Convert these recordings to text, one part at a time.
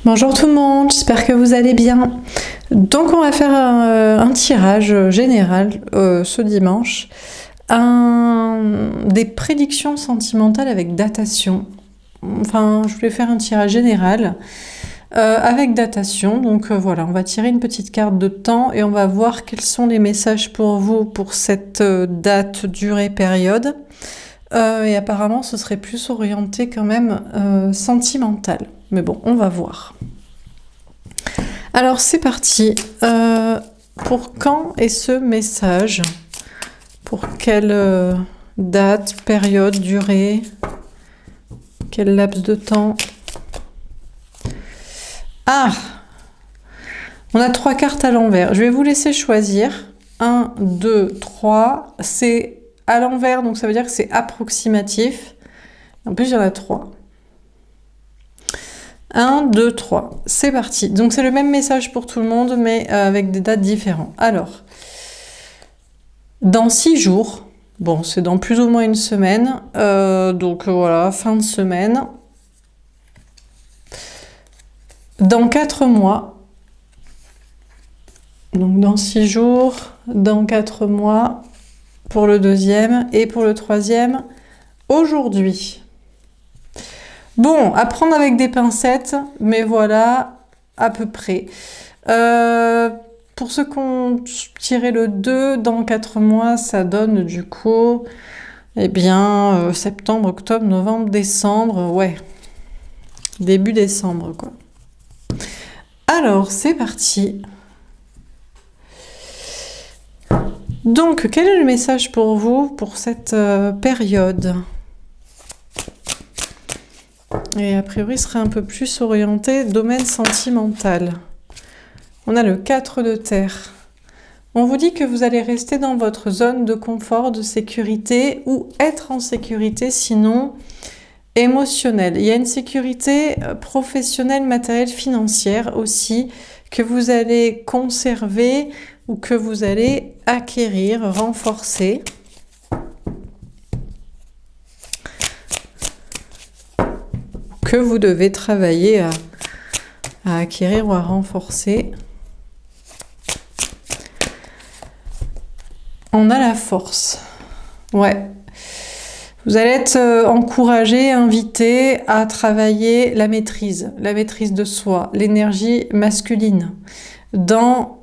Bonjour tout le monde, j'espère que vous allez bien. Donc on va faire un tirage général ce dimanche, des prédictions sentimentales avec datation. Enfin, je voulais faire un tirage général avec datation. Donc voilà, on va tirer une petite carte de temps et on va voir quels sont les messages pour vous pour cette date, durée, période. Et apparemment, ce serait plus orienté quand même sentimental. Mais bon, on va voir. Alors, c'est parti. Pour quand est ce message? Pour quelle date, période, durée? Quel laps de temps? Ah! On a 3 cartes à l'envers. Je vais vous laisser choisir. 1, 2, 3. C'est à l'envers, donc ça veut dire que c'est approximatif. En plus, il y en a 3. 1, 2, 3. C'est parti. Donc, c'est le même message pour tout le monde, mais avec des dates différentes. Alors, dans 6 jours, bon, c'est dans plus ou moins une semaine, donc voilà, fin de semaine. Dans 4 mois, donc dans 6 jours, dans 4 mois, pour le deuxième, et pour le troisième, aujourd'hui. Bon, à prendre avec des pincettes, mais voilà, à peu près. Pour ceux qui ont tiré le 2, dans 4 mois, ça donne du coup, eh bien, septembre, octobre, novembre, décembre, ouais. Début décembre, quoi. Alors, c'est parti. Donc, quel est le message pour vous pour cette période ? Et a priori, serait un peu plus orienté domaine sentimental. On a le 4 de terre. On vous dit que vous allez rester dans votre zone de confort, de sécurité, ou être en sécurité, sinon émotionnelle. Il y a une sécurité professionnelle, matérielle, financière aussi, que vous allez conserver ou que vous allez acquérir, renforcer. Que vous devez travailler à acquérir ou à renforcer. On a la force. Ouais. Vous allez être encouragé, invité à travailler la maîtrise de soi, l'énergie masculine. Dans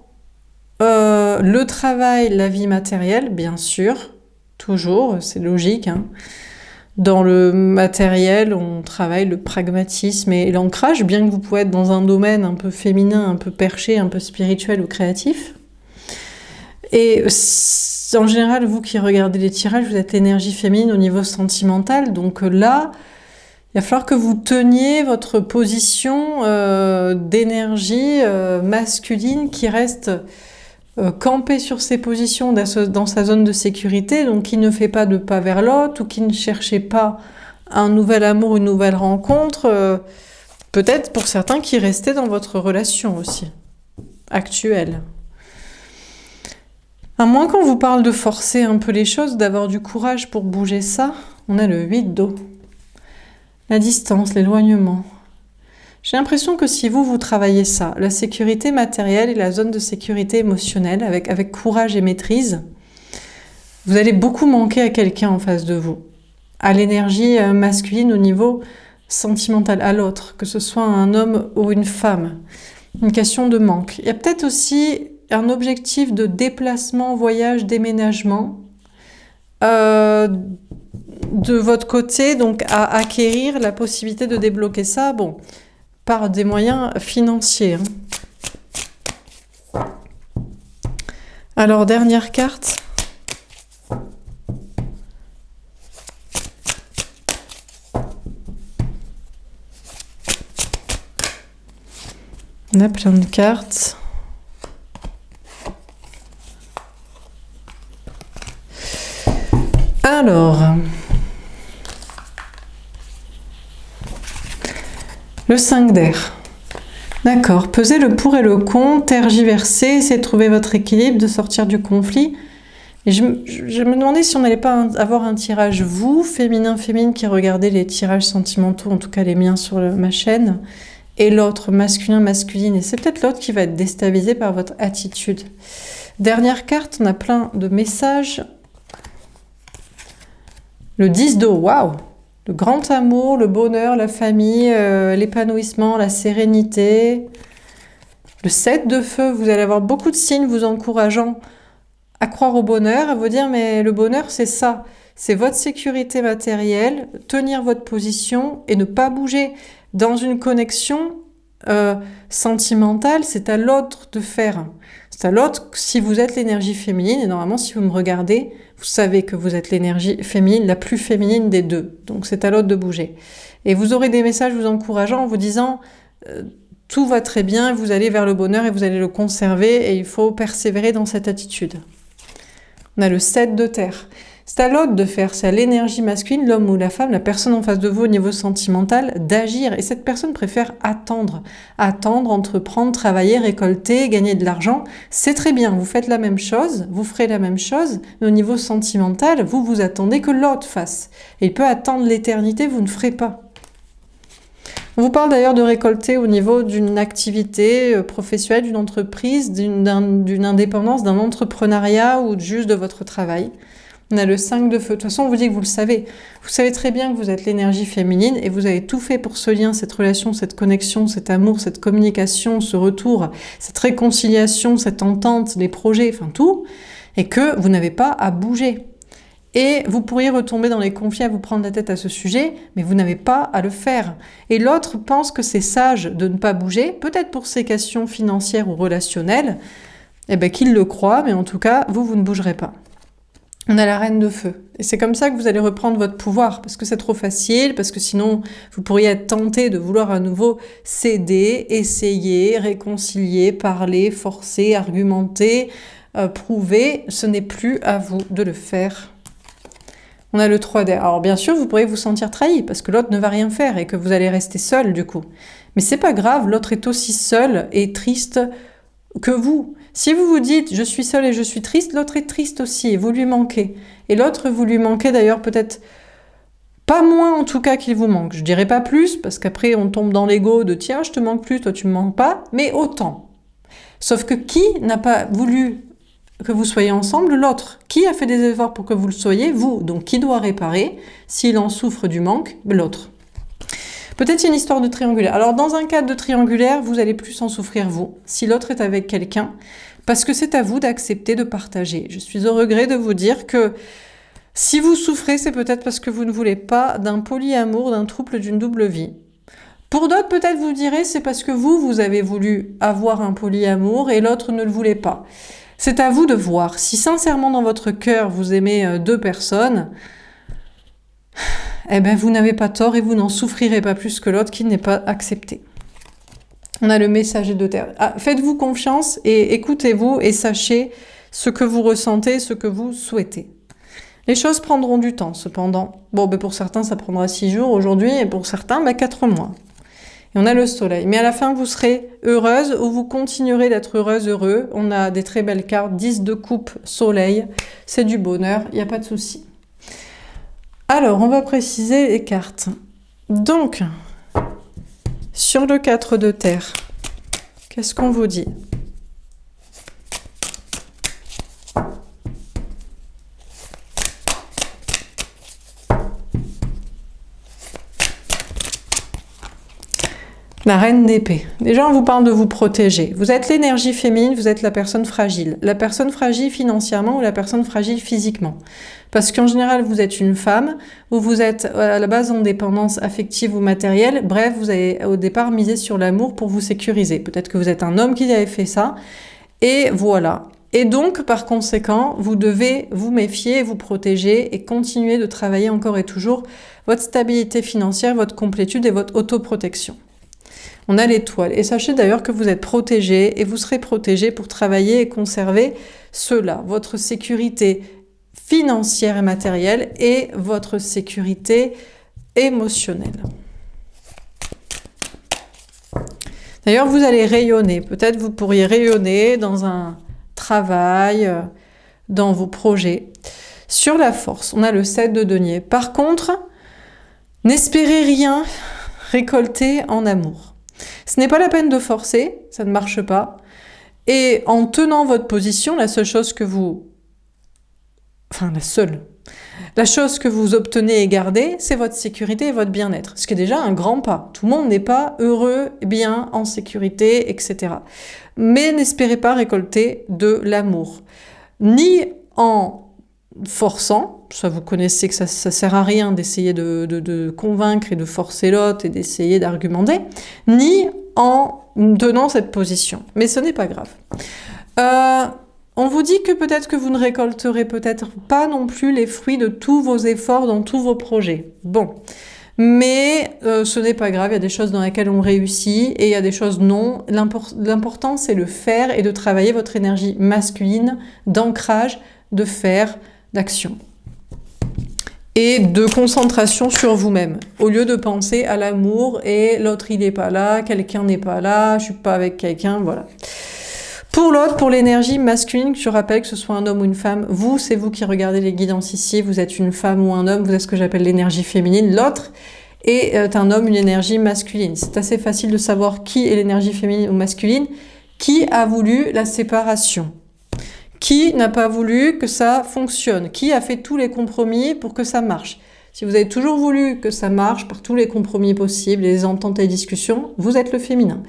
le travail, la vie matérielle, bien sûr, toujours, c'est logique, hein. Dans le matériel, on travaille le pragmatisme et l'ancrage, bien que vous pouvez être dans un domaine un peu féminin, un peu perché, un peu spirituel ou créatif. Et en général, vous qui regardez les tirages, vous êtes l'énergie féminine au niveau sentimental. Donc là, il va falloir que vous teniez votre position d'énergie masculine qui reste campée sur ses positions dans sa zone de sécurité, donc qui ne fait pas de pas vers l'autre ou qui ne cherchez pas un nouvel amour, une nouvelle rencontre, peut-être pour certains qui restaient dans votre relation aussi, actuelle. À moins qu'on vous parle de forcer un peu les choses, d'avoir du courage pour bouger ça, on a le 8 d'eau. La distance, l'éloignement. J'ai l'impression que si vous travaillez ça, la sécurité matérielle et la zone de sécurité émotionnelle, avec courage et maîtrise, vous allez beaucoup manquer à quelqu'un en face de vous, à l'énergie masculine au niveau sentimental, à l'autre, que ce soit un homme ou une femme. Une question de manque. Il y a peut-être aussi un objectif de déplacement, voyage, déménagement de votre côté, donc à acquérir la possibilité de débloquer ça, bon, par des moyens financiers. Alors, dernière carte. On a plein de cartes. Alors, le 5 d'air. D'accord, pesez le pour et le contre, tergiverser, essayez de trouver votre équilibre, de sortir du conflit. Et je me demandais si on n'allait pas avoir un tirage, vous, féminin, féminine, qui regardez les tirages sentimentaux, en tout cas les miens sur ma chaîne, et l'autre, masculin, masculine. Et c'est peut-être l'autre qui va être déstabilisé par votre attitude. Dernière carte, on a plein de messages. Le 10 d'eau, waouh! Le grand amour, le bonheur, la famille, l'épanouissement, la sérénité. Le 7 de feu, vous allez avoir beaucoup de signes vous encourageant à croire au bonheur, à vous dire mais le bonheur c'est ça, c'est votre sécurité matérielle, tenir votre position et ne pas bouger. Dans une connexion sentimentale, c'est à l'autre de faire. C'est à l'autre si vous êtes l'énergie féminine, et normalement si vous me regardez, vous savez que vous êtes l'énergie féminine, la plus féminine des deux. Donc c'est à l'autre de bouger. Et vous aurez des messages vous encourageant en vous disant tout va très bien, vous allez vers le bonheur et vous allez le conserver et il faut persévérer dans cette attitude. On a le 7 de terre. C'est à l'autre de faire, c'est à l'énergie masculine, l'homme ou la femme, la personne en face de vous au niveau sentimental, d'agir. Et cette personne préfère attendre. Attendre, entreprendre, travailler, récolter, gagner de l'argent. C'est très bien, vous faites la même chose, vous ferez la même chose, mais au niveau sentimental, vous attendez que l'autre fasse. Et il peut attendre l'éternité, vous ne ferez pas. On vous parle d'ailleurs de récolter au niveau d'une activité professionnelle, d'une entreprise, d'une indépendance, d'un entrepreneuriat ou juste de votre travail. On a le 5 de feu. De toute façon, on vous dit que vous le savez. Vous savez très bien que vous êtes l'énergie féminine et vous avez tout fait pour ce lien, cette relation, cette connexion, cet amour, cette communication, ce retour, cette réconciliation, cette entente, les projets, enfin tout, et que vous n'avez pas à bouger. Et vous pourriez retomber dans les conflits à vous prendre la tête à ce sujet, mais vous n'avez pas à le faire. Et l'autre pense que c'est sage de ne pas bouger, peut-être pour ses questions financières ou relationnelles, eh bien qu'il le croit, mais en tout cas, vous ne bougerez pas. On a la reine de feu. Et c'est comme ça que vous allez reprendre votre pouvoir, parce que c'est trop facile, parce que sinon, vous pourriez être tenté de vouloir à nouveau céder, essayer, réconcilier, parler, forcer, argumenter, prouver. Ce n'est plus à vous de le faire. On a le 3 d'air. Alors bien sûr, vous pourriez vous sentir trahi, parce que l'autre ne va rien faire et que vous allez rester seul du coup. Mais c'est pas grave, l'autre est aussi seul et triste que vous. Si vous vous dites « je suis seul et je suis triste », l'autre est triste aussi et vous lui manquez. Et l'autre, vous lui manquez d'ailleurs peut-être pas moins en tout cas qu'il vous manque. Je dirais pas plus, parce qu'après on tombe dans l'ego de « tiens, je te manque plus, toi tu me manques pas », mais autant. Sauf que qui n'a pas voulu que vous soyez ensemble? L'autre. Qui a fait des efforts pour que vous le soyez? Vous. Donc qui doit réparer? S'il en souffre du manque, l'autre. Peut-être une histoire de triangulaire. Alors dans un cadre de triangulaire, vous allez plus en souffrir vous, si l'autre est avec quelqu'un, parce que c'est à vous d'accepter de partager. Je suis au regret de vous dire que si vous souffrez, c'est peut-être parce que vous ne voulez pas d'un polyamour, d'un trouble, d'une double vie. Pour d'autres, peut-être vous direz, c'est parce que vous avez voulu avoir un polyamour et l'autre ne le voulait pas. C'est à vous de voir. Si sincèrement dans votre cœur, vous aimez deux personnes, eh bien vous n'avez pas tort et vous n'en souffrirez pas plus que l'autre qui n'est pas accepté. On a le messager de terre. Ah, faites-vous confiance et écoutez-vous et sachez ce que vous ressentez, ce que vous souhaitez. Les choses prendront du temps cependant. Bon, ben pour certains ça prendra 6 jours aujourd'hui et pour certains 4 mois. Et on a le soleil. Mais à la fin, vous serez heureuse ou vous continuerez d'être heureuse, heureux. On a des très belles cartes. 10 de coupe, soleil. C'est du bonheur, il n'y a pas de souci. Alors, on va préciser les cartes. Donc, sur le 4 de terre, qu'est-ce qu'on vous dit ? La reine d'épée. Déjà, on vous parle de vous protéger. Vous êtes l'énergie féminine, vous êtes la personne fragile. La personne fragile financièrement ou la personne fragile physiquement. Parce qu'en général, vous êtes une femme, ou vous êtes à la base en dépendance affective ou matérielle. Bref, vous avez au départ misé sur l'amour pour vous sécuriser. Peut-être que vous êtes un homme qui avait fait ça. Et voilà. Et donc, par conséquent, vous devez vous méfier, vous protéger et continuer de travailler encore et toujours votre stabilité financière, votre complétude et votre autoprotection. On a l'étoile. Et sachez d'ailleurs que vous êtes protégé et vous serez protégé pour travailler et conserver cela, votre sécurité financière et matérielle et votre sécurité émotionnelle. D'ailleurs, vous allez rayonner. Peut-être vous pourriez rayonner dans un travail, dans vos projets. Sur la force, on a le 7 de denier. Par contre, n'espérez rien récolter en amour. Ce n'est pas la peine de forcer, ça ne marche pas. Et en tenant votre position, la seule chose que vous... Enfin, la chose que vous obtenez et gardez, c'est votre sécurité et votre bien-être. Ce qui est déjà un grand pas. Tout le monde n'est pas heureux, bien, en sécurité, etc. Mais n'espérez pas récolter de l'amour. Ni en forçant, ça vous connaissez que ça sert à rien d'essayer de convaincre et de forcer l'autre et d'essayer d'argumenter, ni en tenant cette position. Mais ce n'est pas grave. On vous dit que peut-être que vous ne récolterez peut-être pas non plus les fruits de tous vos efforts dans tous vos projets. Bon, mais ce n'est pas grave, il y a des choses dans lesquelles on réussit et il y a des choses non. L'important, c'est le faire et de travailler votre énergie masculine d'ancrage, de faire, d'action. Et de concentration sur vous-même, au lieu de penser à l'amour et l'autre il n'est pas là, quelqu'un n'est pas là, je suis pas avec quelqu'un, voilà. Pour l'autre, pour l'énergie masculine, je rappelle que ce soit un homme ou une femme, vous, c'est vous qui regardez les guidances ici, vous êtes une femme ou un homme, vous êtes ce que j'appelle l'énergie féminine, l'autre est un homme, une énergie masculine. C'est assez facile de savoir qui est l'énergie féminine ou masculine, qui a voulu la séparation. Qui n'a pas voulu que ça fonctionne? Qui a fait tous les compromis pour que ça marche? Si vous avez toujours voulu que ça marche par tous les compromis possibles, les ententes et les discussions, vous êtes le féminin.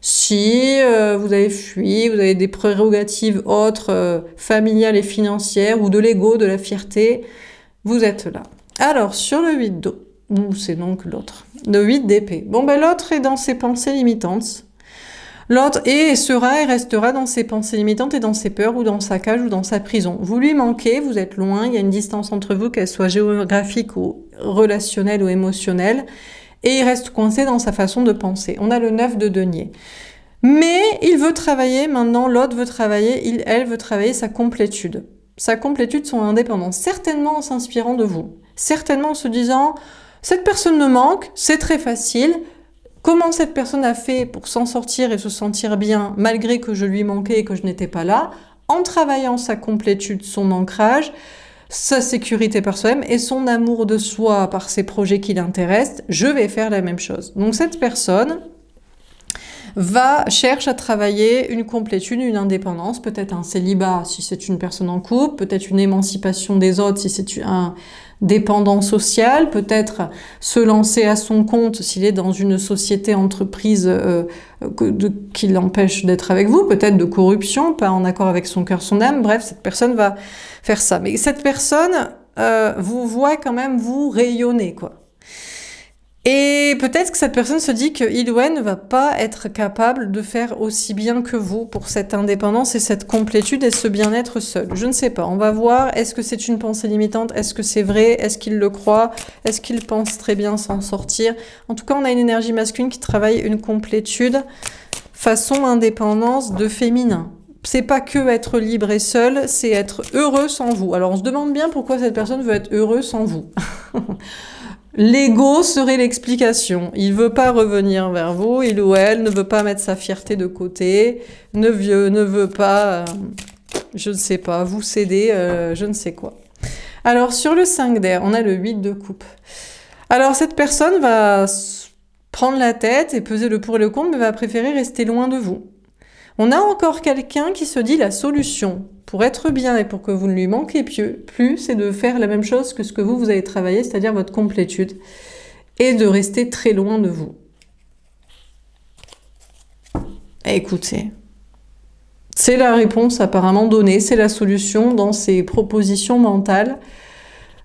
Si vous avez fui, vous avez des prérogatives autres, familiales et financières, ou de l'ego, de la fierté, vous êtes là. Alors, sur le 8 d'eau, c'est donc l'autre, le 8 d'épée. Bon, ben l'autre est dans ses pensées limitantes. L'autre sera et restera dans ses pensées limitantes et dans ses peurs ou dans sa cage ou dans sa prison. Vous lui manquez, vous êtes loin, il y a une distance entre vous, qu'elle soit géographique ou relationnelle ou émotionnelle, et il reste coincé dans sa façon de penser. On a le 9 de denier. Mais il veut travailler, maintenant l'autre veut travailler, elle veut travailler sa complétude. Sa complétude, son indépendance, certainement en s'inspirant de vous. Certainement en se disant, cette personne me manque, c'est très facile. Comment cette personne a fait pour s'en sortir et se sentir bien malgré que je lui manquais et que je n'étais pas là, en travaillant sa complétude, son ancrage, sa sécurité par soi-même et son amour de soi par ses projets qui l'intéressent, je vais faire la même chose. Donc cette personne cherche à travailler une complétude, une indépendance, peut-être un célibat si c'est une personne en couple, peut-être une émancipation des autres si c'est un dépendant social, peut-être se lancer à son compte s'il est dans une société entreprise qui l'empêche d'être avec vous, peut-être de corruption, pas en accord avec son cœur, son âme, bref, cette personne va faire ça. Mais cette personne vous voit quand même vous rayonner, quoi. Et peut-être que cette personne se dit qu'il ou elle ne va pas être capable de faire aussi bien que vous pour cette indépendance et cette complétude et ce bien-être seul. Je ne sais pas, on va voir, est-ce que c'est une pensée limitante, est-ce que c'est vrai, est-ce qu'il le croit, est-ce qu'il pense très bien s'en sortir. En tout cas, on a une énergie masculine qui travaille une complétude façon indépendance de féminin. C'est pas que être libre et seul, c'est être heureux sans vous. Alors on se demande bien pourquoi cette personne veut être heureux sans vous. L'ego serait l'explication. Il veut pas revenir vers vous, il ou elle ne veut pas mettre sa fierté de côté, ne veut pas, je ne sais pas, vous céder, je ne sais quoi. Alors sur le 5 d'air, on a le 8 de coupe. Alors cette personne va prendre la tête et peser le pour et le contre, mais va préférer rester loin de vous. On a encore quelqu'un qui se dit la solution pour être bien et pour que vous ne lui manquiez plus, c'est de faire la même chose que ce que vous avez travaillé, c'est-à-dire votre complétude, et de rester très loin de vous. Écoutez, c'est la réponse apparemment donnée, c'est la solution dans ces propositions mentales.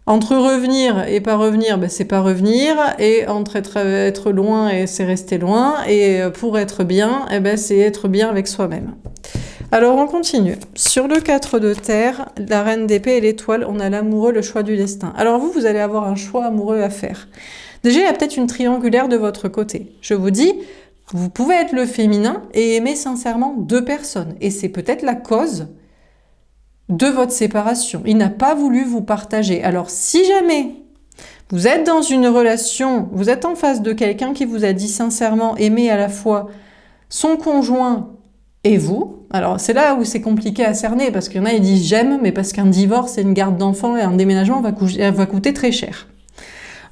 Entre revenir et pas revenir, ben c'est pas revenir, et entre être loin et c'est rester loin, et pour être bien, eh ben c'est être bien avec soi-même. Alors on continue. Sur le 4 de terre, la reine d'épée et l'étoile, on a l'amoureux, le choix du destin. Alors vous allez avoir un choix amoureux à faire. Déjà, il y a peut-être une triangulaire de votre côté. Je vous dis, vous pouvez être le féminin et aimer sincèrement deux personnes, et c'est peut-être la cause de votre séparation. Il n'a pas voulu vous partager. Alors si jamais vous êtes dans une relation, vous êtes en face de quelqu'un qui vous a dit sincèrement aimer à la fois son conjoint et vous, alors c'est là où c'est compliqué à cerner, parce qu'il y en a ils disent j'aime, mais parce qu'un divorce et une garde d'enfants et un déménagement va coûter très cher.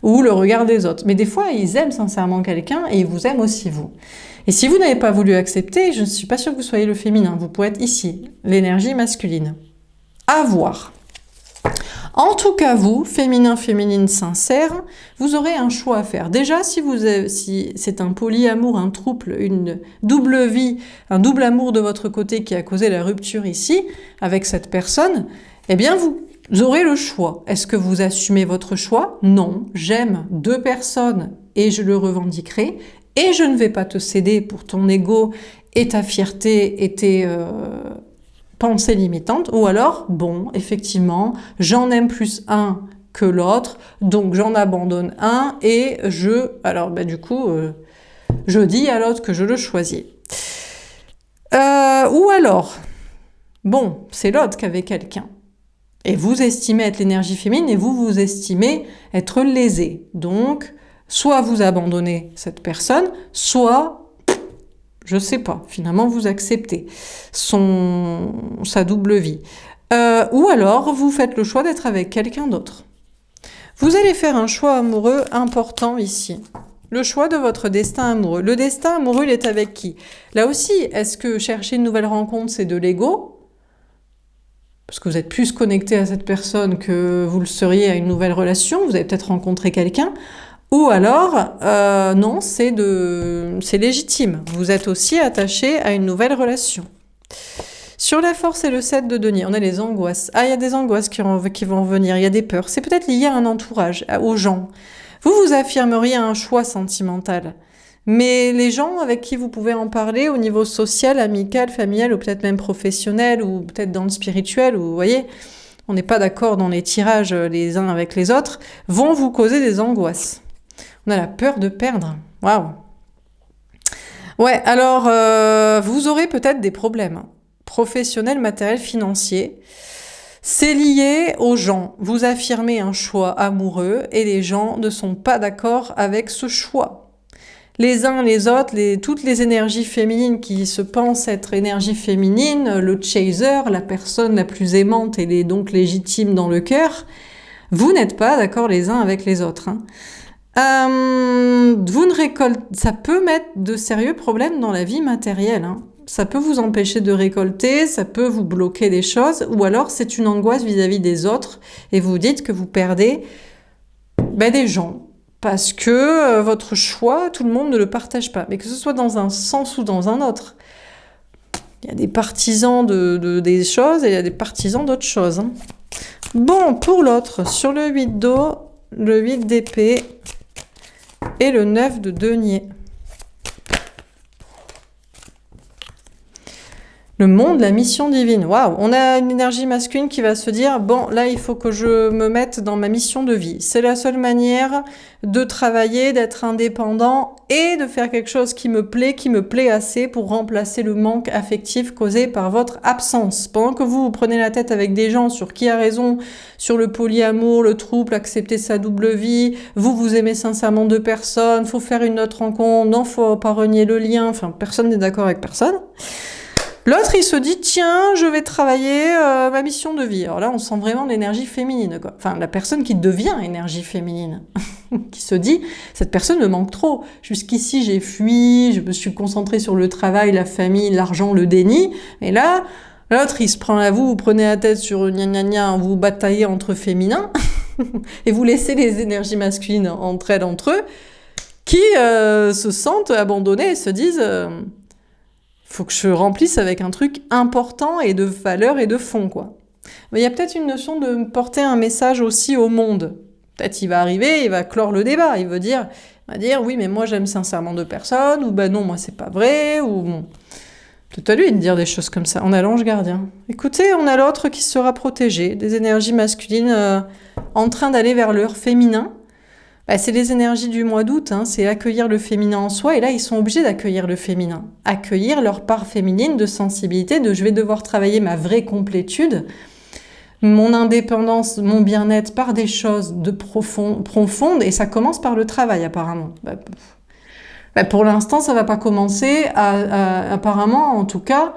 Ou le regard des autres. Mais des fois, ils aiment sincèrement quelqu'un et ils vous aiment aussi vous. Et si vous n'avez pas voulu accepter, je ne suis pas sûre que vous soyez le féminin. Vous pouvez être ici, l'énergie masculine. À voir. En tout cas, vous, féminin, féminine sincère, vous aurez un choix à faire. Déjà, si c'est un polyamour, un trouble, une double vie, un double amour de votre côté qui a causé la rupture ici, avec cette personne, eh bien, vous aurez le choix. Est-ce que vous assumez votre choix? Non, j'aime deux personnes et je le revendiquerai. Et je ne vais pas te céder pour ton ego et ta fierté et tes pensées limitantes. Ou alors, bon, effectivement, j'en aime plus un que l'autre, donc j'en abandonne un et du coup, je dis à l'autre que je le choisis. Ou alors, bon, c'est l'autre qui avait quelqu'un. Et vous estimez être l'énergie féminine et vous estimez être lésé. Donc, soit vous abandonnez cette personne, soit, je sais pas, finalement vous acceptez sa double vie. Ou alors, vous faites le choix d'être avec quelqu'un d'autre. Vous allez faire un choix amoureux important ici. Le choix de votre destin amoureux. Le destin amoureux, il est avec qui? Là aussi, est-ce que chercher une nouvelle rencontre, c'est de l'ego? Parce que vous êtes plus connecté à cette personne que vous le seriez à une nouvelle relation. Vous avez peut-être rencontré quelqu'un. Ou alors, non, c'est légitime. Vous êtes aussi attaché à une nouvelle relation. Sur la force et le 7 de denier, on a les angoisses. Ah, il y a des angoisses qui vont venir, il y a des peurs. C'est peut-être lié à un entourage, aux gens. Vous affirmeriez un choix sentimental. Mais les gens avec qui vous pouvez en parler au niveau social, amical, familial ou peut-être même professionnel ou peut-être dans le spirituel, ou vous voyez, on n'est pas d'accord dans les tirages les uns avec les autres, vont vous causer des angoisses. On a la peur de perdre. Waouh. Ouais, alors vous aurez peut-être des problèmes professionnels, matériels, financiers. C'est lié aux gens. Vous affirmez un choix amoureux et les gens ne sont pas d'accord avec ce choix. Les uns, les autres, toutes les énergies féminines qui se pensent être énergie féminine, le chaser, la personne la plus aimante et donc légitime dans le cœur, vous n'êtes pas d'accord les uns avec les autres. Ça peut mettre de sérieux problèmes dans la vie matérielle. Ça peut vous empêcher de récolter, ça peut vous bloquer des choses, ou alors c'est une angoisse vis-à-vis des autres, et vous dites que vous perdez des gens, parce que votre choix, tout le monde ne le partage pas, mais que ce soit dans un sens ou dans un autre. Il y a des partisans des choses et il y a des partisans d'autres choses. Bon, pour l'autre, sur le 8 d'eau, le 8 d'épée et le 9 de denier. Le monde, la mission divine. Waouh, on a une énergie masculine qui va se dire, bon, là, il faut que je me mette dans ma mission de vie. C'est la seule manière de travailler, d'être indépendant et de faire quelque chose qui me plaît assez pour remplacer le manque affectif causé par votre absence. Pendant que vous prenez la tête avec des gens sur qui a raison, sur le polyamour, le trouble, accepter sa double vie, vous aimez sincèrement deux personnes, faut faire une autre rencontre, non, faut pas renier le lien, enfin, personne n'est d'accord avec personne. L'autre, il se dit, tiens, je vais travailler ma mission de vie. Alors là, on sent vraiment l'énergie féminine, quoi. Enfin, la personne qui devient énergie féminine, qui se dit, cette personne me manque trop. Jusqu'ici, j'ai fui, je me suis concentrée sur le travail, la famille, l'argent, le déni. Et là, l'autre, il se prend à vous prenez la tête sur gna gna gna, vous bataillez entre féminins, et vous laissez les énergies masculines entre eux, qui se sentent abandonnés et se disent... faut que je remplisse avec un truc important et de valeur et de fond, quoi. Mais il y a peut-être une notion de porter un message aussi au monde. Peut-être il va arriver, il va clore le débat, il va dire oui, mais moi j'aime sincèrement deux personnes, ou non, moi c'est pas vrai, ou bon. Peut-être à lui de dire des choses comme ça. On a l'ange gardien. Écoutez, on a l'autre qui sera protégé, des énergies masculines en train d'aller vers leur féminin. C'est les énergies du mois d'août, c'est accueillir le féminin en soi, et là ils sont obligés d'accueillir le féminin, accueillir leur part féminine de sensibilité, de je vais devoir travailler ma vraie complétude, mon indépendance, mon bien-être par des choses de profondes, et ça commence par le travail apparemment. Pour l'instant ça va pas commencer, apparemment en tout cas,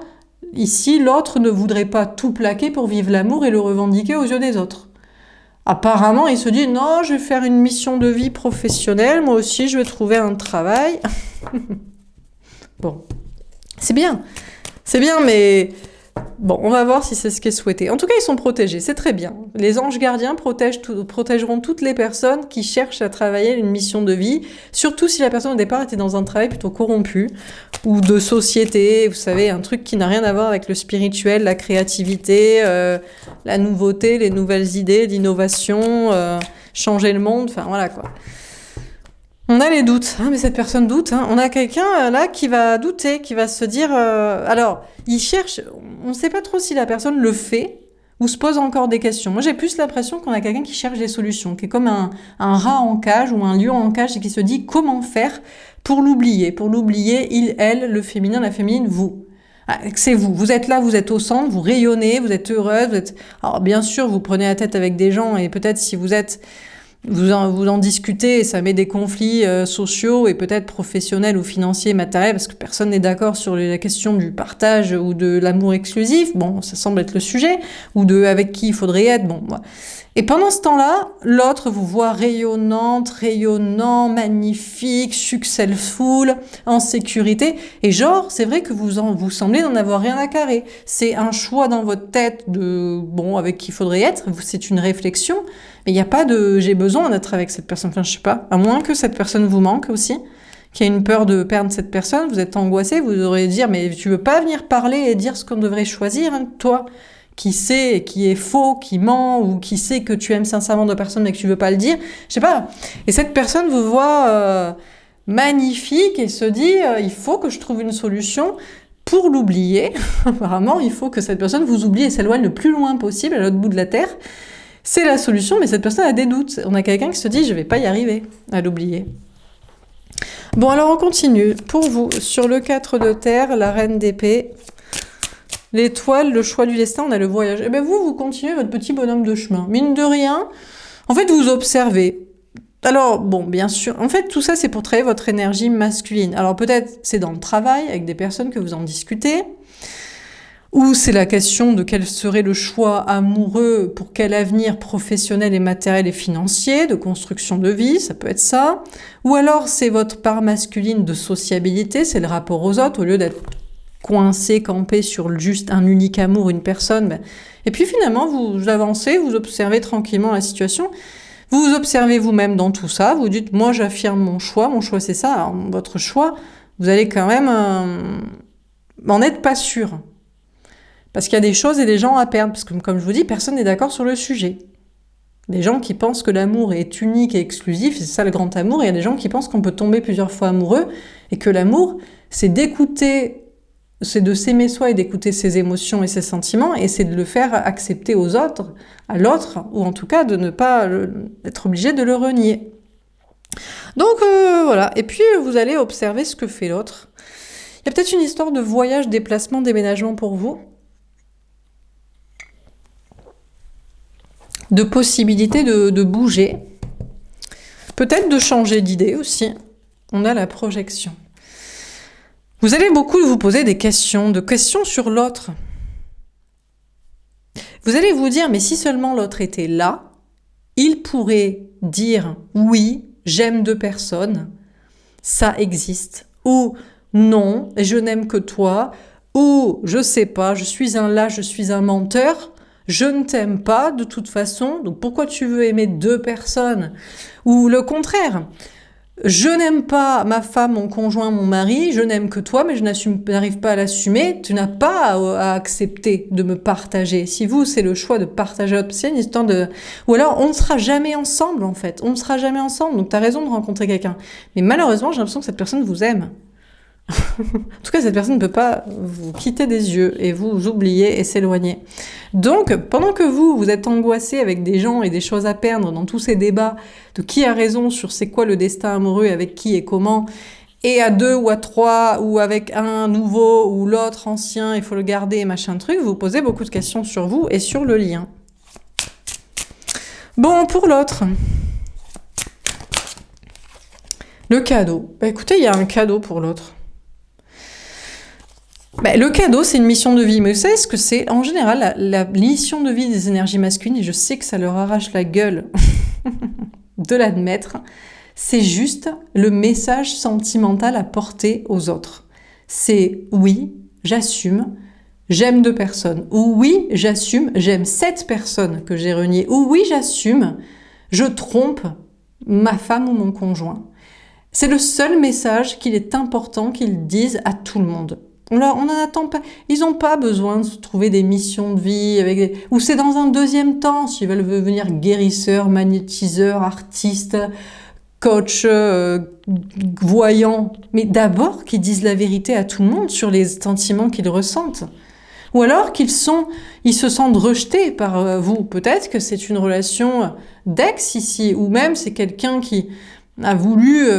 ici l'autre ne voudrait pas tout plaquer pour vivre l'amour et le revendiquer aux yeux des autres. Apparemment, il se dit, non, je vais faire une mission de vie professionnelle, moi aussi, je vais trouver un travail. Bon, c'est bien, mais bon, on va voir si c'est ce qui est souhaité. En tout cas, ils sont protégés, c'est très bien. Les anges gardiens protégeront toutes les personnes qui cherchent à travailler une mission de vie, surtout si la personne au départ était dans un travail plutôt corrompu, ou de société, vous savez, un truc qui n'a rien à voir avec le spirituel, la créativité, la nouveauté, les nouvelles idées, l'innovation, changer le monde, enfin voilà quoi. On a les doutes, mais cette personne doute. On a quelqu'un là qui va douter, qui va se dire... alors, il cherche... On ne sait pas trop si la personne le fait ou se pose encore des questions. Moi, j'ai plus l'impression qu'on a quelqu'un qui cherche des solutions, qui est comme un rat en cage ou un lion en cage et qui se dit comment faire pour l'oublier. Pour l'oublier, il, elle, le féminin, la féminine, vous. C'est vous. Vous êtes là, vous êtes au centre, vous rayonnez, vous êtes heureuse, vous êtes... Alors, bien sûr, vous prenez la tête avec des gens et peut-être si vous êtes... Vous en discutez et ça met des conflits sociaux et peut-être professionnels ou financiers, matériels, parce que personne n'est d'accord sur la question du partage ou de l'amour exclusif. Bon, ça semble être le sujet. Ou de avec qui il faudrait être. Bon, voilà. Et pendant ce temps-là, l'autre vous voit rayonnante, rayonnant, magnifique, successful, en sécurité. Et genre, c'est vrai que vous semblez n'en avoir rien à carrer. C'est un choix dans votre tête de, bon, avec qui il faudrait être. C'est une réflexion. Mais il n'y a pas de, j'ai besoin d'être avec cette personne. Enfin, je sais pas. À moins que cette personne vous manque aussi. Qu'il y ait une peur de perdre cette personne. Vous êtes angoissé. Vous devrez dire, mais tu veux pas venir parler et dire ce qu'on devrait choisir, toi? Qui sait, qui est faux, qui ment, ou qui sait que tu aimes sincèrement d'autres personnes mais que tu veux pas le dire, je sais pas. Et cette personne vous voit magnifique et se dit il faut que je trouve une solution pour l'oublier. Apparemment, il faut que cette personne vous oublie et s'éloigne le plus loin possible à l'autre bout de la terre. C'est la solution, mais cette personne a des doutes. On a quelqu'un qui se dit je vais pas y arriver à l'oublier. Bon, alors on continue. Pour vous, sur le 4 de terre, la reine d'épée, l'étoile, le choix du destin, on a le voyage. Et bien vous continuez votre petit bonhomme de chemin. Mine de rien, en fait, vous observez. Alors, bon, bien sûr, en fait, tout ça, c'est pour travailler votre énergie masculine. Alors peut-être, c'est dans le travail, avec des personnes que vous en discutez, ou c'est la question de quel serait le choix amoureux pour quel avenir professionnel et matériel et financier, de construction de vie, ça peut être ça. Ou alors, c'est votre part masculine de sociabilité, c'est le rapport aux autres, au lieu d'être coincé, campé sur juste un unique amour, une personne. Ben. Et puis finalement, vous avancez, vous observez tranquillement la situation, vous vous observez vous-même dans tout ça, vous dites, moi j'affirme mon choix c'est ça. Alors votre choix, vous allez quand même en être pas sûr. Parce qu'il y a des choses et des gens à perdre, parce que comme je vous dis, personne n'est d'accord sur le sujet. Des gens qui pensent que l'amour est unique et exclusif, c'est ça le grand amour, et il y a des gens qui pensent qu'on peut tomber plusieurs fois amoureux, et que l'amour, c'est d'écouter, c'est de s'aimer soi et d'écouter ses émotions et ses sentiments, et c'est de le faire accepter aux autres, à l'autre, ou en tout cas de ne pas être obligé de le renier. Donc voilà, et puis vous allez observer ce que fait l'autre. Il y a peut-être une histoire de voyage, déplacement, déménagement pour vous, de possibilité de bouger, peut-être de changer d'idée aussi. On a la projection. Vous allez beaucoup vous poser des questions sur l'autre. Vous allez vous dire, mais si seulement l'autre était là, il pourrait dire oui, j'aime deux personnes, ça existe, ou non, je n'aime que toi, ou je sais pas, je suis un lâche, je suis un menteur, je ne t'aime pas de toute façon, donc pourquoi tu veux aimer deux personnes? Ou le contraire. Je n'aime pas ma femme, mon conjoint, mon mari, je n'aime que toi, mais je n'arrive pas à l'assumer, tu n'as pas à accepter de me partager. Si vous, c'est le choix de partager votre c'est une histoire de... Ou alors, on ne sera jamais ensemble, en fait. On ne sera jamais ensemble, donc tu as raison de rencontrer quelqu'un. Mais malheureusement, j'ai l'impression que cette personne vous aime. En tout cas, cette personne ne peut pas vous quitter des yeux et vous oublier et s'éloigner. Donc, pendant que vous êtes angoissé avec des gens et des choses à perdre dans tous ces débats de qui a raison sur c'est quoi le destin amoureux, avec qui et comment, et à deux ou à trois, ou avec un nouveau ou l'autre ancien, il faut le garder et machin truc, vous posez beaucoup de questions sur vous et sur le lien. Bon, pour l'autre... Le cadeau. Bah écoutez, il y a un cadeau pour l'autre. Le cadeau, c'est une mission de vie. Mais vous savez ce que c'est? En général, la mission de vie des énergies masculines, et je sais que ça leur arrache la gueule de l'admettre, c'est juste le message sentimental à porter aux autres. c'est oui, j'assume, j'aime 2 personnes. Ou oui, j'assume, j'aime 7 personnes que j'ai reniées. Ou oui, j'assume, je trompe ma femme ou mon conjoint. C'est le seul message qu'il est important qu'ils disent à tout le monde. On en attend pas. Ils n'ont pas besoin de se trouver des missions de vie ou c'est dans un deuxième temps s'ils veulent devenir guérisseurs, magnétiseurs, artistes, coach, voyant. Mais d'abord qu'ils disent la vérité à tout le monde sur les sentiments qu'ils ressentent. Ou alors qu'ils se sentent rejetés par vous. Peut-être que c'est une relation d'ex ici, ou même c'est quelqu'un qui a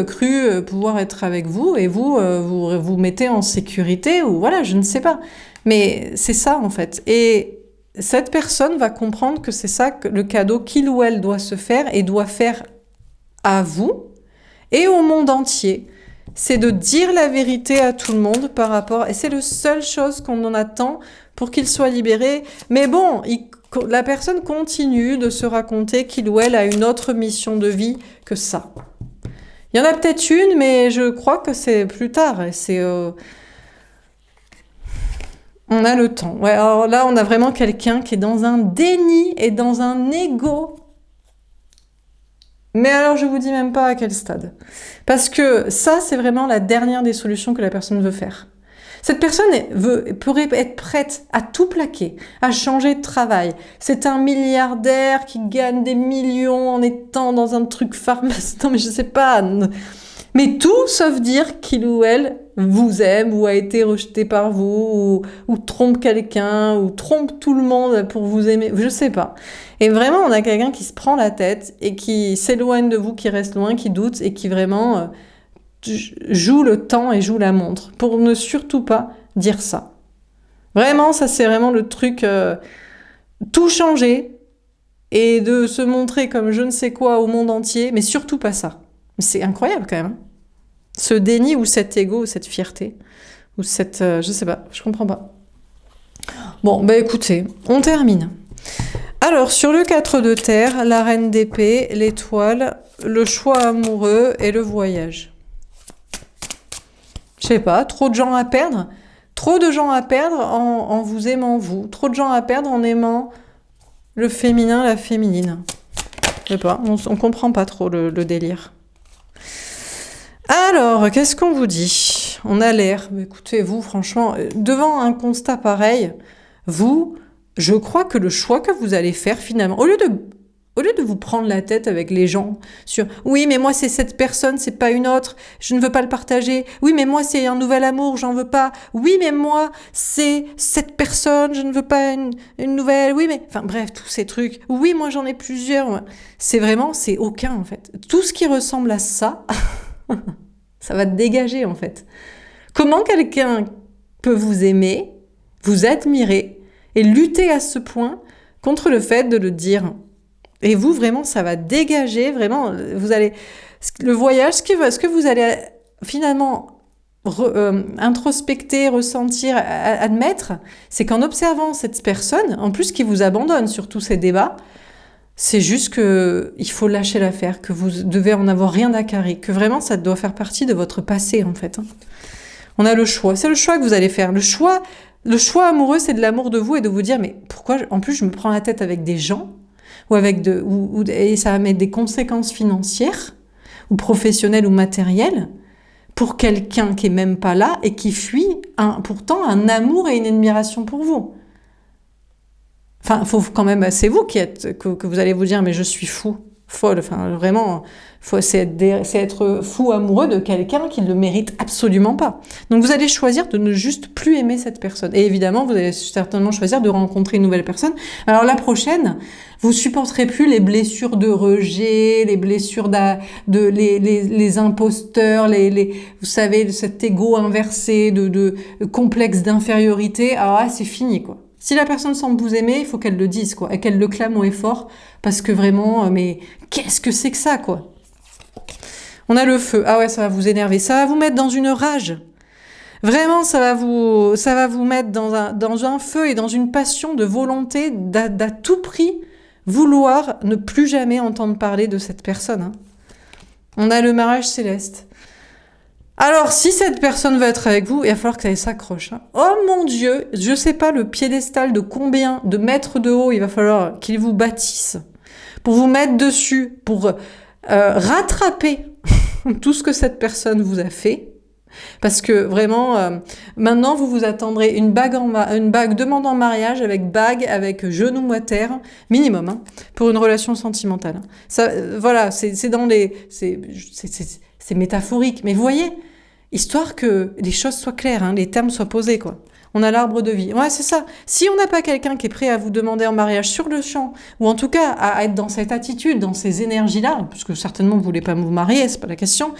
cru pouvoir être avec vous, et vous mettez en sécurité, ou voilà, je ne sais pas. Mais c'est ça en fait. Et cette personne va comprendre que c'est ça le cadeau qu'il ou elle doit se faire, et doit faire à vous et au monde entier. C'est de dire la vérité à tout le monde par rapport... Et c'est la seule chose qu'on en attend pour qu'il soit libéré. Mais bon, la personne continue de se raconter qu'il ou elle a une autre mission de vie que ça. Il y en a peut-être une, mais je crois que c'est plus tard. On a le temps. Ouais, alors là, on a vraiment quelqu'un qui est dans un déni et dans un ego. Mais alors, je vous dis même pas à quel stade. Parce que ça, c'est vraiment la dernière des solutions que la personne veut faire. Cette personne pourrait être prête à tout plaquer, à changer de travail. C'est un milliardaire qui gagne des millions en étant dans un truc pharmaceutique. Non, mais je sais pas. Mais tout sauf dire qu'il ou elle vous aime, ou a été rejeté par vous, ou trompe quelqu'un, ou trompe tout le monde pour vous aimer. Je sais pas. Et vraiment, on a quelqu'un qui se prend la tête et qui s'éloigne de vous, qui reste loin, qui doute et qui vraiment... joue le temps et joue la montre, pour ne surtout pas dire ça. Vraiment, ça c'est vraiment le truc, tout changer et de se montrer comme je ne sais quoi au monde entier, mais surtout pas ça. C'est incroyable quand même. Hein. Ce déni ou cet ego ou cette fierté, ou cette... je sais pas, je comprends pas. Bon, bah écoutez, on termine. Alors, sur le 4 de terre, la reine d'épée, l'étoile, le choix amoureux et le voyage. Je sais pas, trop de gens à perdre. Trop de gens à perdre en vous aimant vous. Trop de gens à perdre en aimant le féminin, la féminine. Je sais pas, on comprend pas trop le délire. Alors, qu'est-ce qu'on vous dit? On a l'air, écoutez, vous, franchement, devant un constat pareil, vous, je crois que le choix que vous allez faire finalement, au lieu de vous prendre la tête avec les gens sur « Oui, mais moi, c'est cette personne, c'est pas une autre, je ne veux pas le partager. Oui, mais moi, c'est un nouvel amour, j'en veux pas. Oui, mais moi, c'est cette personne, je ne veux pas une nouvelle. Oui, mais... » Enfin, bref, tous ces trucs. « Oui, moi, j'en ai plusieurs. » C'est aucun, en fait. Tout ce qui ressemble à ça, ça va te dégager, en fait. Comment quelqu'un peut vous aimer, vous admirer et lutter à ce point contre le fait de le dire ? Et vous, vraiment, ça va dégager, vraiment, vous allez... Le voyage, ce que vous allez finalement introspecter, ressentir, admettre, c'est qu'en observant cette personne, en plus qui vous abandonne sur tous ces débats, c'est juste qu'il faut lâcher l'affaire, que vous devez en avoir rien à carrer, que vraiment ça doit faire partie de votre passé, en fait. On a le choix, c'est le choix que vous allez faire. Le choix amoureux, c'est de l'amour de vous et de vous dire, mais pourquoi, en plus, je me prends la tête avec des gens et ça va mettre des conséquences financières ou professionnelles ou matérielles pour quelqu'un qui est même pas là et qui fuit pourtant un amour et une admiration pour vous. Enfin, faut quand même, c'est vous que vous allez vous dire mais je suis fou, folle. Enfin, vraiment, c'est être fou amoureux de quelqu'un qui ne le mérite absolument pas. Donc vous allez choisir de ne juste plus aimer cette personne. Et évidemment, vous allez certainement choisir de rencontrer une nouvelle personne. Alors la prochaine, vous supporterez plus les blessures de rejet, les blessures les imposteurs, vous savez, cet ego inversé, de complexe d'infériorité. Alors là, c'est fini, quoi. Si la personne semble vous aimer, il faut qu'elle le dise, quoi, et qu'elle le clame haut et fort, parce que vraiment, mais qu'est-ce que c'est que ça, quoi? On a le feu. Ah ouais, ça va vous énerver. Ça va vous mettre dans une rage. Vraiment, ça va vous mettre dans un feu et dans une passion de volonté d'à tout prix vouloir ne plus jamais entendre parler de cette personne. Hein. On a le mariage céleste. Alors, si cette personne veut être avec vous, il va falloir que ça s'accroche. Hein. Oh mon Dieu, je sais pas le piédestal de combien de mètres de haut il va falloir qu'il vous bâtisse pour vous mettre dessus, pour rattraper tout ce que cette personne vous a fait. Parce que vraiment, maintenant, vous vous attendrez une bague demande en mariage avec bague, avec genou à terre, minimum, hein, pour une relation sentimentale. Ça, voilà, c'est dans les... C'est métaphorique, mais vous voyez, histoire que les choses soient claires, hein, les termes soient posés, quoi. On a l'arbre de vie. Ouais, c'est ça. Si on n'a pas quelqu'un qui est prêt à vous demander en mariage sur le champ, ou en tout cas à être dans cette attitude, dans ces énergies-là, parce que certainement vous voulez pas vous marier, c'est pas la question,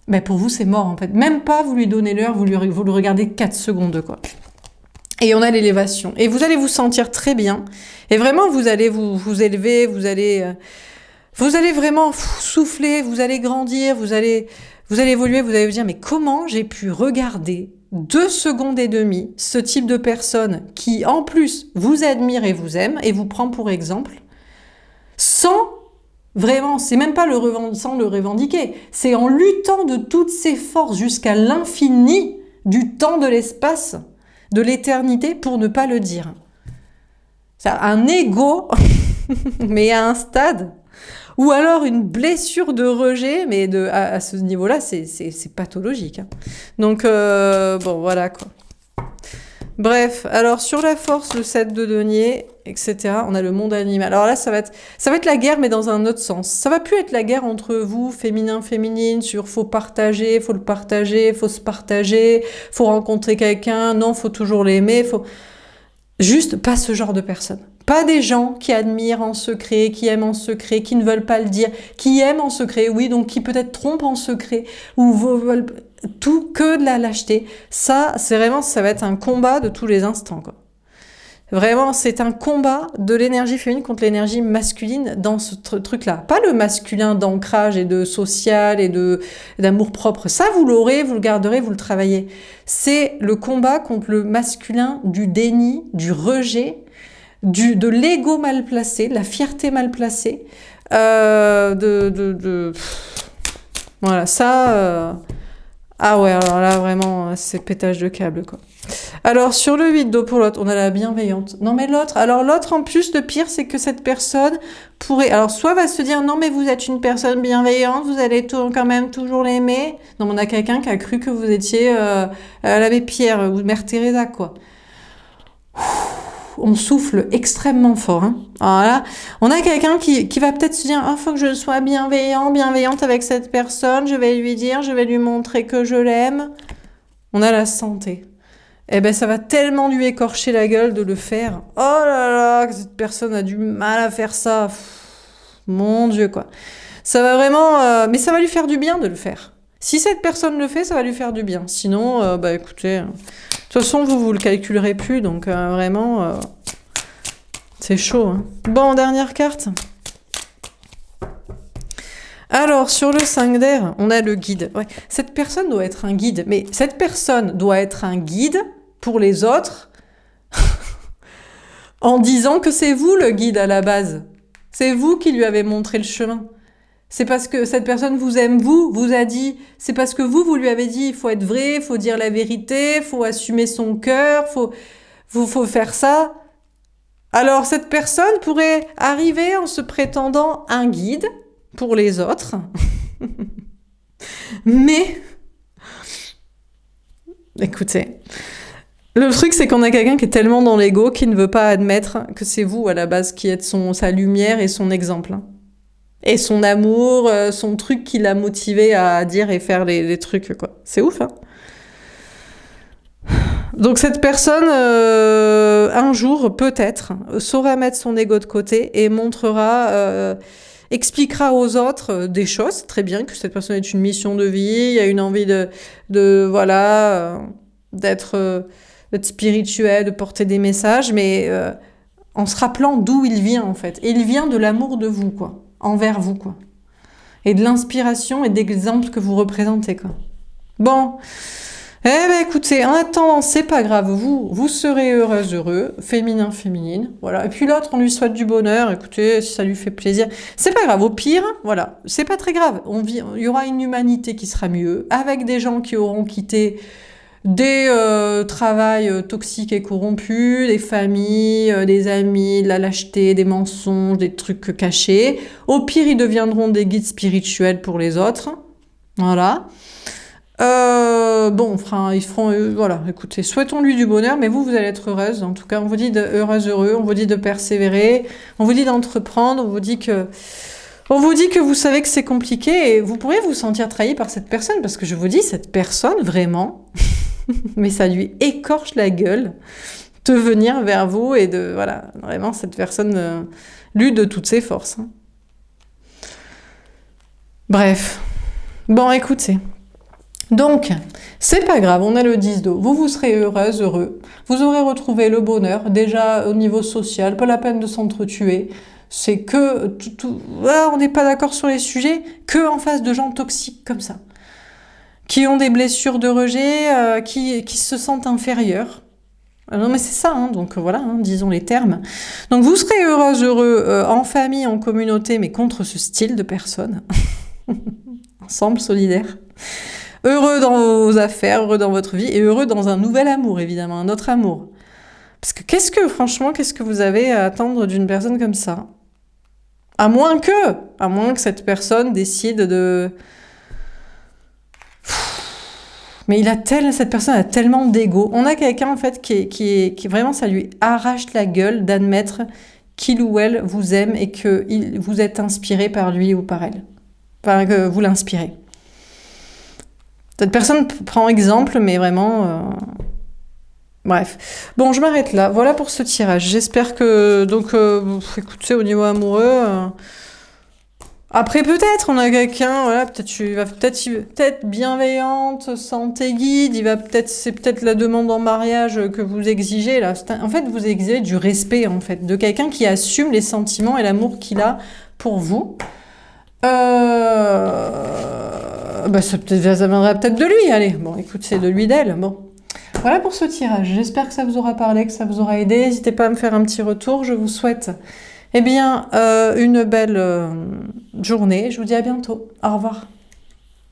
mais pour vous c'est mort en fait. Même pas vous lui donnez l'heure, vous le regardez 4 secondes, quoi. Et on a l'élévation. Et vous allez vous sentir très bien. Et vraiment, vous allez vous élever, vous allez vraiment souffler, vous allez grandir, vous allez évoluer, vous allez vous dire, mais comment j'ai pu regarder 2 secondes et demie ce type de personne qui, en plus, vous admire et vous aime et vous prend pour exemple, sans vraiment, c'est même pas sans le revendiquer, c'est en luttant de toutes ses forces jusqu'à l'infini du temps, de l'espace, de l'éternité, pour ne pas le dire. C'est un ego, mais à un stade... Ou alors une blessure de rejet, mais à ce niveau-là, c'est pathologique. Hein. Donc, bon, voilà, quoi. Bref, alors sur la force, le 7 de denier, etc., on a le monde animal. Alors là, ça va être la guerre, mais dans un autre sens. Ça va plus être la guerre entre vous, féminin, féminine, sur faut partager, faut le partager, faut se partager, faut rencontrer quelqu'un, non, faut toujours l'aimer, faut... Juste pas ce genre de personnes. Pas des gens qui admirent en secret, qui aiment en secret, qui ne veulent pas le dire, qui aiment en secret, oui, donc qui peut-être trompent en secret, ou veulent tout que de la lâcheté. Ça, c'est vraiment, ça va être un combat de tous les instants, quoi. Vraiment, c'est un combat de l'énergie féminine contre l'énergie masculine dans ce truc-là. Pas le masculin d'ancrage et de social et d'amour propre. Ça, vous l'aurez, vous le garderez, vous le travaillez. C'est le combat contre le masculin du déni, du rejet, de l'ego mal placé, de la fierté mal placée. Voilà, ça... Ah ouais, alors là, vraiment, c'est pétage de câble, quoi. Alors, sur le 8 d'eau pour l'autre, on a la bienveillante. Non, mais l'autre, en plus, le pire, c'est que cette personne pourrait... Alors, soit va se dire, non, mais vous êtes une personne bienveillante, vous allez quand même toujours l'aimer. Non, mais on a quelqu'un qui a cru que vous étiez l'abbé Pierre ou Mère Teresa, quoi. On souffle extrêmement fort. Hein. Alors là, on a quelqu'un qui va peut-être se dire, faut que je sois bienveillante avec cette personne, je vais lui dire, je vais lui montrer que je l'aime. On a la santé. Eh ben, ça va tellement lui écorcher la gueule de le faire. Oh là là, que cette personne a du mal à faire ça. Mon Dieu, quoi. Ça va vraiment... mais ça va lui faire du bien de le faire. Si cette personne le fait, ça va lui faire du bien. Sinon, écoutez... De toute façon, vous le calculerez plus, donc vraiment, c'est chaud. Hein. Bon, dernière carte. Alors, sur le 5 d'air, on a le guide. Ouais. Cette personne doit être un guide, mais cette personne doit être un guide pour les autres en disant que c'est vous le guide à la base. C'est vous qui lui avez montré le chemin. C'est parce que cette personne vous aime, vous a dit, c'est parce que vous lui avez dit, il faut être vrai, il faut dire la vérité, il faut assumer son cœur, faut faire ça. Alors cette personne pourrait arriver en se prétendant un guide pour les autres. Mais, écoutez, le truc c'est qu'on a quelqu'un qui est tellement dans l'ego qu'il ne veut pas admettre que c'est vous à la base qui êtes sa lumière et son exemple. Et son amour, son truc qui l'a motivé à dire et faire les trucs, quoi. C'est ouf, hein. Donc cette personne, un jour, peut-être, saura mettre son ego de côté et expliquera aux autres des choses, très bien, que cette personne est une mission de vie, il y a une envie d'être spirituel, de porter des messages, mais en se rappelant d'où il vient, en fait. Et il vient de l'amour de vous, quoi. Envers vous, quoi. Et de l'inspiration et d'exemples que vous représentez, quoi. Bon, Eh ben écoutez, en attendant, c'est pas grave, vous serez heureuse, heureux, féminin, féminine, voilà. Et puis l'autre, on lui souhaite du bonheur, écoutez, si ça lui fait plaisir, c'est pas grave, au pire, voilà, c'est pas très grave. Il y aura une humanité qui sera mieux, avec des gens qui auront quitté des travails toxiques et corrompus, des familles, des amis, de la lâcheté, des mensonges, des trucs cachés. Au pire, ils deviendront des guides spirituels pour les autres, voilà. Bon, enfin, ils feront, voilà, écoutez, souhaitons-lui du bonheur, mais vous allez être heureuse. En tout cas, on vous dit de heureuse, heureux, on vous dit de persévérer, on vous dit d'entreprendre, on vous dit que vous savez que c'est compliqué et vous pourriez vous sentir trahi par cette personne parce que je vous dis, cette personne, vraiment, mais ça lui écorche la gueule de venir vers vous et de, voilà, vraiment, cette personne lutte de toutes ses forces. Hein. Bref. Bon, écoutez. Donc, c'est pas grave, on a le 10 d'eau. Vous serez heureuse, heureux. Vous aurez retrouvé le bonheur, déjà au niveau social, pas la peine de s'entretuer. C'est que, on n'est pas d'accord sur les sujets, que en face de gens toxiques comme ça. Qui ont des blessures de rejet, qui se sentent inférieurs. Non mais c'est ça, hein, donc voilà, hein, disons les termes. Donc vous serez heureuse, heureux, en famille, en communauté, mais contre ce style de personnes. Ensemble, solidaires. Heureux dans vos affaires, heureux dans votre vie et heureux dans un nouvel amour, évidemment, un autre amour. Parce que, franchement, qu'est-ce que vous avez à attendre d'une personne comme ça? À moins que cette personne décide de... Mais cette personne a tellement d'ego. On a quelqu'un, en fait, qui vraiment, ça lui arrache la gueule d'admettre qu'il ou elle vous aime et que vous êtes inspiré par lui ou par elle. Enfin, que vous l'inspirez. Cette personne prend exemple, mais vraiment... Bref. Bon, je m'arrête là. Voilà pour ce tirage. J'espère que... Donc, écoutez, au niveau amoureux... Après, peut-être, on a quelqu'un, voilà, peut-être bienveillante, santé guide, c'est peut-être la demande en mariage que vous exigez, là. En fait, vous exigez du respect, en fait, de quelqu'un qui assume les sentiments et l'amour qu'il a pour vous. Ça viendra peut-être de lui, allez. Bon, écoute, c'est de lui, d'elle. Bon. Voilà pour ce tirage. J'espère que ça vous aura parlé, que ça vous aura aidé. N'hésitez pas à me faire un petit retour. Je vous souhaite, une belle journée. Je vous dis à bientôt. Au revoir.